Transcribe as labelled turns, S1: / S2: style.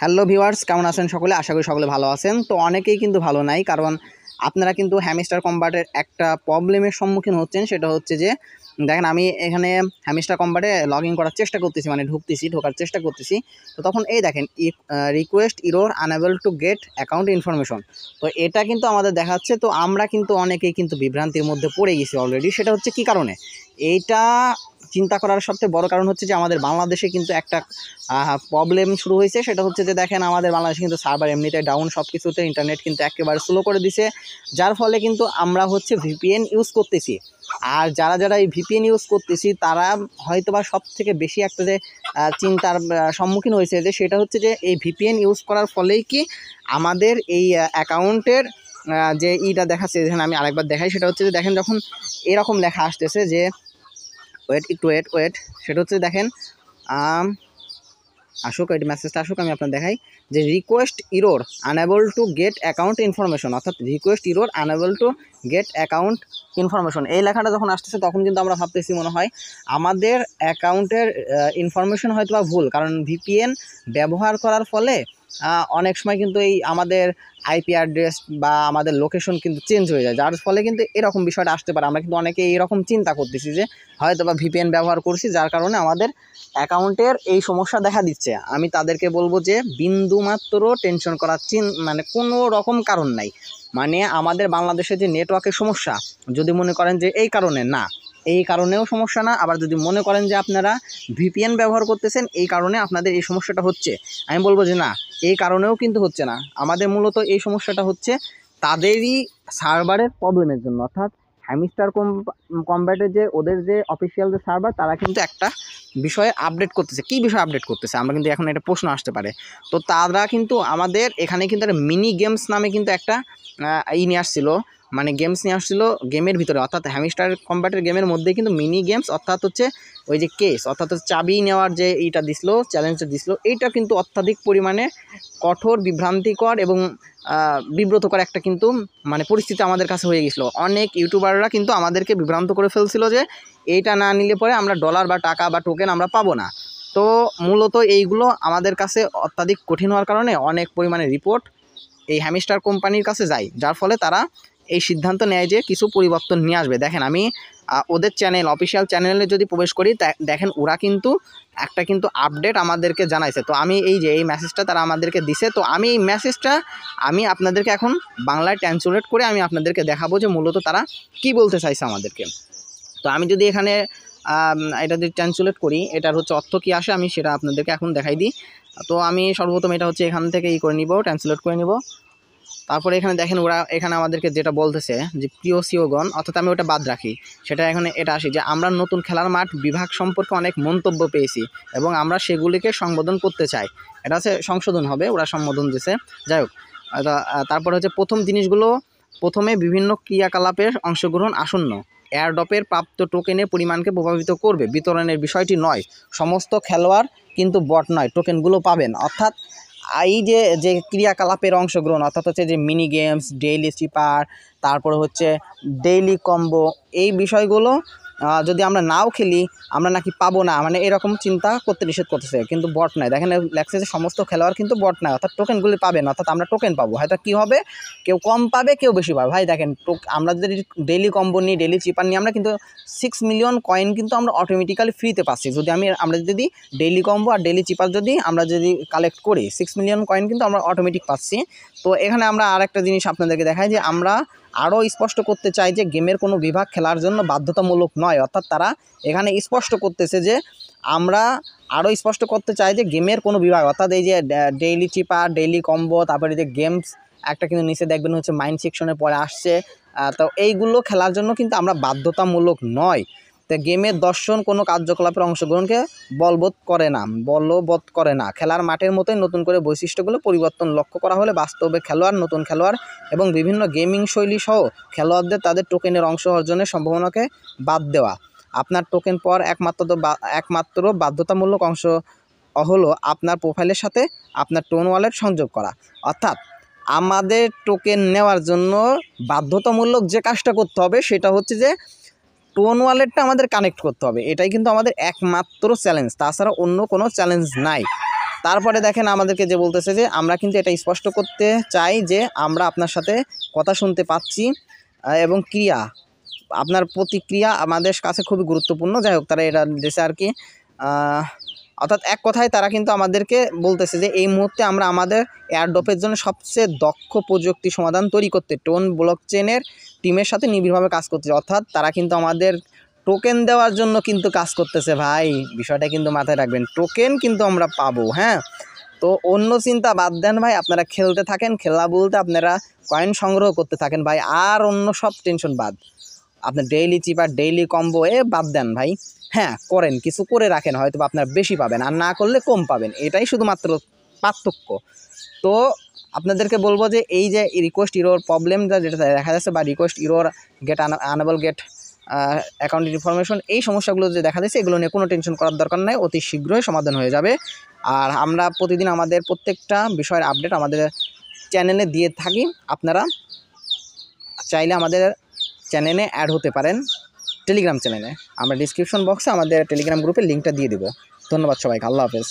S1: Hello viewers, কেমন আছেন সকলে? আশা করি সকলে ভালো আছেন। তো অনেকেই কিন্তু ভালো নাই, কারণ আপনারা কিন্তু হ্যামস্টার কম্বাটের একটা প্রবলেমের সম্মুখীন হচ্ছেন। সেটা হচ্ছে যে দেখেন, আমি এখানে হ্যামস্টার কম্বাটে লগ ইন করার চেষ্টা করতেছি, মানে ঢোকার চেষ্টা করতেছি। তো তখন এই দেখেন request error unable to get account information. তো এটা কিন্তু আমাদের দেখাচ্ছে। তো আমরা কিন্তু অনেকেই কিন্তু বিভ্রান্তির মধ্যে পড়ে গেছি অলরেডি। সেটা হচ্ছে কী কারণে? এইটা চিন্তা করার সবচেয়ে বড় কারণ হচ্ছে যে আমাদের বাংলাদেশে কিন্তু একটা প্রবলেম শুরু হয়েছে। সেটা হচ্ছে যে দেখেন, আমাদের বাংলাদেশে কিন্তু সার্ভার এমনিতে ডাউন, সব কিছুতে ইন্টারনেট কিন্তু একেবারে স্লো করে দিছে। যার ফলে কিন্তু আমরা হচ্ছে ভিপিএন ইউজ করতেছি। আর যারা এই ভিপিএন ইউজ করতেছি তারা হয়তোবা সবথেকে বেশি একটা যে চিন্তার সম্মুখীন হয়েছে, যে সেটা হচ্ছে যে এই ভিপিএন ইউজ করার ফলেই কি আমাদের এই অ্যাকাউন্টের যে ইটা দেখাচ্ছে। এখানে আমি আরেকবার দেখাই। সেটা হচ্ছে যে দেখেন, যখন এরকম লেখা আসতেছে যে ওয়েট, সেটা হচ্ছে দেখেন আসুক, এই মেসেজটা আসুক, আমি আপনার দেখাই যে request error unable to get account information, অর্থাৎ request error unable to get account information. এই লেখাটা যখন আসতেছে তখন কিন্তু আমরা ভাবতেছি মনে হয় আমাদের অ্যাকাউন্টের ইনফরমেশন হয়তো বা ভুল, কারণ ভিপিএন ব্যবহার করার ফলে অনেক সময় কিন্তু এই আমাদের আইপি অ্যাড্রেস বা আমাদের লোকেশন কিন্তু চেঞ্জ হয়ে যায়, যার ফলে কিন্তু এরকম বিষয়টা আসতে পারে। আমরা কিন্তু অনেকে এইরকম চিন্তা করতেছি যে হয়তো বা ভিপিএন ব্যবহার করছি, যার কারণে আমাদের অ্যাকাউন্টের এই সমস্যা দেখা দিচ্ছে। আমি তাদেরকে বলবো যে বিন্দুমাত্র টেনশন করার মানে কোনো রকম কারণ নাই। মানে আমাদের বাংলাদেশে যে নেটওয়ার্কের সমস্যা, যদি মনে করেন যে এই কারণে, না, এই কারণেও সমস্যা না। আবার যদি মনে করেন যে আপনারা ভিপিএন ব্যবহার করতেছেন এই কারণে আপনাদের এই সমস্যাটা হচ্ছে, আমি বলবো যে না, এই কারণেও কিন্তু হচ্ছে না। আমাদের মূলত এই সমস্যাটা হচ্ছে তাদেরই সার্ভারের প্রবলেমের জন্য, অর্থাৎ হ্যামস্টার কম্ব্যাটের যে ওদের যে অফিসিয়াল যে সার্ভার, তারা কিন্তু একটা বিষয়ে আপডেট করতেছে। কী বিষয় আপডেট করতেছে আমরা কিন্তু এখন একটা প্রশ্ন আসতে পারে। তো তারা কিন্তু আমাদের এখানে কিন্তু একটা মিনি গেমস নামে কিন্তু একটা নিয়ে আসছিলো, মানে গেমস নিয়ে আসছিলো গেমের ভিতরে, অর্থাৎ হ্যামস্টার কম্ব্যাটের গেমের মধ্যে কিন্তু মিনি গেমস, অর্থাৎ হচ্ছে ওই যে কেস, অর্থাৎ চাবি নেওয়ার যে এইটা দিছিলো, চ্যালেঞ্জটা দিছিলো, এইটা কিন্তু অত্যাধিক পরিমাণে কঠোর, বিভ্রান্তিকর এবং বিব্রতকর একটা কিন্তু মানে পরিস্থিতি আমাদের কাছে হয়ে গেছিলো। অনেক ইউটিউবাররা কিন্তু আমাদেরকে বিভ্রান্ত করে ফেলছিল যে এইটা না নিলে পরে আমরা ডলার বা টাকা বা টোকেন আমরা পাবো না। তো মূলত এইগুলো আমাদের কাছে অত্যাধিক কঠিন হওয়ার কারণে অনেক পরিমাণে রিপোর্ট এই হ্যামস্টার কোম্পানির কাছে যায়, যার ফলে তারা এই সিদ্ধান্ত নেয় যে কিছু পরিবর্তন নিয়ে আসবে। দেখেন, আমি ওদের চ্যানেল, অফিসিয়াল চ্যানেলে যদি প্রবেশ করি, দেখেন ওরা কিন্তু একটা কিন্তু আপডেট আমাদেরকে জানাইছে। তো আমি এই যে এই মেসেজটা তারা আমাদেরকে দিছে, তো আমি এই মেসেজটা আমি আপনাদেরকে এখন বাংলায় ট্রান্সলেট করে আমি আপনাদেরকে দেখাবো যে মূলত তারা কি বলতে চাইছে আমাদেরকে। তো আমি যদি এখানে এটা যদি ট্রান্সলেট করি, এটার হচ্ছে অর্থ কী আসে আমি সেটা আপনাদেরকে এখন দেখাই দিই। তো আমি সর্বপ্রথম এটা হচ্ছে এখান থেকে করে নিব, ট্রান্সলেট করে নিব। তারপরে এখানে দেখেন ওরা এখানে আমাদেরকে যেটা বলতেছে যে প্রিয় সিওগণ, অর্থাৎ আমি ওটা বাদ রাখি, সেটা এখানে এটা আসি যে আমরা নতুন খেলার মাঠ বিভাগ সম্পর্কে অনেক মন্তব্য পেয়েছি এবং আমরা সেগুলিকে সংবোধন করতে চাই। এটা হচ্ছে সংশোধন হবে, ওরা সম্বোধন দিছে। যাই হোক, তারপরে হচ্ছে প্রথমে বিভিন্ন ক্রিয়াকলাপের অংশগ্রহণ আসন্ন এয়ারড্রপের প্রাপ্ত টোকেনের পরিমাণকে প্রভাবিত করবে, বিতরণের বিষয়টি নয়। সমস্ত খেলোয়াড় কিন্তু বট নয়, টোকেনগুলো পাবেন। অর্থাৎ এই যে ক্রিয়াকলাপের অংশগ্রহণ, অর্থাৎ হচ্ছে যে মিনি গেমস, ডেইলি চিপার, তারপরে হচ্ছে ডেইলি কম্বো, এই বিষয়গুলো যদি আমরা নাও খেলি আমরা নাকি পাবো না, মানে এরকম চিন্তা করতে নিষেধ করতেছে। কিন্তু বট নয়, দেখেন লেখছে যে সমস্ত খেলোয়াড় কিন্তু বট নয়, অর্থাৎ টোকেনগুলি পাবেন, অর্থাৎ আমরা টোকেন পাবো। হয়তো কী হবে, কেউ কম পাবে কেউ বেশি পাবে। ভাই দেখেন, আমরা যদি ডেইলি কম্বো নিই, ডেইলি চিপার নিই, আমরা কিন্তু 6 মিলিয়ন কয়েন কিন্তু আমরা অটোমেটিক্যালি ফ্রিতে পাচ্ছি। যদি আমরা যদি ডেইলি কম্বো আর ডেইলি চিপার আমরা যদি কালেক্ট করি, 6 মিলিয়ন কয়েন কিন্তু আমরা অটোমেটিক পাচ্ছি। তো এখানে আমরা আরেকটা জিনিস আপনাদেরকে দেখাই যে আমরা আরও স্পষ্ট করতে চাই যে গেমের কোনো বিভাগ খেলার জন্য বাধ্যতামূলক নয়। অর্থাৎ তারা এখানে স্পষ্ট করতেছে যে আমরা আরও স্পষ্ট করতে চাই যে গেমের কোনো বিভাগ, অর্থাৎ এই যে ডেইলি চিপার, ডেইলি কম্বো, তারপরে যে গেমস একটা কিন্তু নিচে দেখবেন হচ্ছে মাইন্ড সেকশনের পরে আসছে। তো এইগুলো খেলার জন্য কিন্তু আমরা বাধ্যতামূলক নয়। তো গেমের দর্শন কোনো কার্যকলাপের অংশগ্রহণকে বলবৎ করে না। খেলার মাঠের মতোই নতুন করে বৈশিষ্ট্যগুলো পরিবর্তন লক্ষ্য করা হলে বাস্তবে খেলোয়াড়, নতুন খেলোয়াড় এবং বিভিন্ন গেমিং শৈলী সহ খেলোয়াড়দের তাদের টোকেনের অংশ অর্জনের সম্ভাবনাকে বাদ দেওয়া। আপনার টোকেন পাওয়ার একমাত্র বাধ্যতামূলক অংশ হলো আপনার প্রোফাইলের সাথে আপনার টোন ওয়ালেট সংযোগ করা। অর্থাৎ আমাদের টোকেন নেওয়ার জন্য বাধ্যতামূলক যে কাজটা করতে হবে সেটা হচ্ছে যে টোন ওয়ালেটটা আমাদের কানেক্ট করতে হবে। এটাই কিন্তু আমাদের একমাত্র চ্যালেঞ্জ, তাছাড়া অন্য কোনো চ্যালেঞ্জ নাই। তারপরে দেখেন আমাদেরকে যে বলতেছে যে আমরা কিন্তু এটা স্পষ্ট করতে চাই যে আমরা আপনার সাথে কথা শুনতে পাচ্ছি এবং ক্রিয়া আপনার প্রতিক্রিয়া আমাদের কাছে খুবই গুরুত্বপূর্ণ। যাই হোক, তারা এটা দিয়েছে আর কি। অর্থাৎ এক কথায় তারা কিন্তু আমাদেরকে বলতেছে যে এই মুহূর্তে আমরা আমাদের এয়ারড্রপের জন্য সবচেয়ে দক্ষ প্রযুক্তি সমাধান তৈরি করতে টোন ব্লকচেনের টিমের সাথে নিবিড়ভাবে কাজ করতেছে। অর্থাৎ তারা কিন্তু আমাদের টোকেন দেওয়ার জন্য কিন্তু কাজ করতেছে ভাই, বিষয়টা কিন্তু মাথায় রাখবেন। টোকেন কিন্তু আমরা পাবো, হ্যাঁ। তো অন্য চিন্তা বাদ দেন ভাই, আপনারা খেলতে থাকেন। খেলা বলতে আপনারা কয়েন সংগ্রহ করতে থাকেন ভাই, আর অন্য সব টেনশন বাদ। আপনার ডেইলি চিপার ডেইলি কম্বো বাদ দেন ভাই। হ্যাঁ করেন, কিছু করে রাখেন, হয়তো আপনার বেশি পাবেন, আর না করলে কম পাবেন, এটাই শুধুমাত্র পার্থক্য। তো আপনাদেরকে বলবো যে এই যে রিকোয়েস্ট ইরোর প্রবলেমটা যেটা দেখা যাচ্ছে, বা request error get unable get account information, এই সমস্যাগুলো যে দেখা যাচ্ছে, এগুলো নিয়ে কোনো টেনশন করার দরকার নাই, অতি শীঘ্রই সমাধান হয়ে যাবে। আর আমরা প্রতিদিন আমাদের প্রত্যেকটা বিষয়ের আপডেট আমাদের চ্যানেলে দিয়ে থাকি। আপনারা চাইলে আমাদের চ্যানেলে অ্যাড হতে পারেন, টেলিগ্রাম চ্যানেলে। আমরা ডিসক্রিপশন বক্সে আমাদের টেলিগ্রাম গ্রুপের লিঙ্কটা দিয়ে দেবো। ধন্যবাদ সবাইকে, আল্লাহ হাফেজ।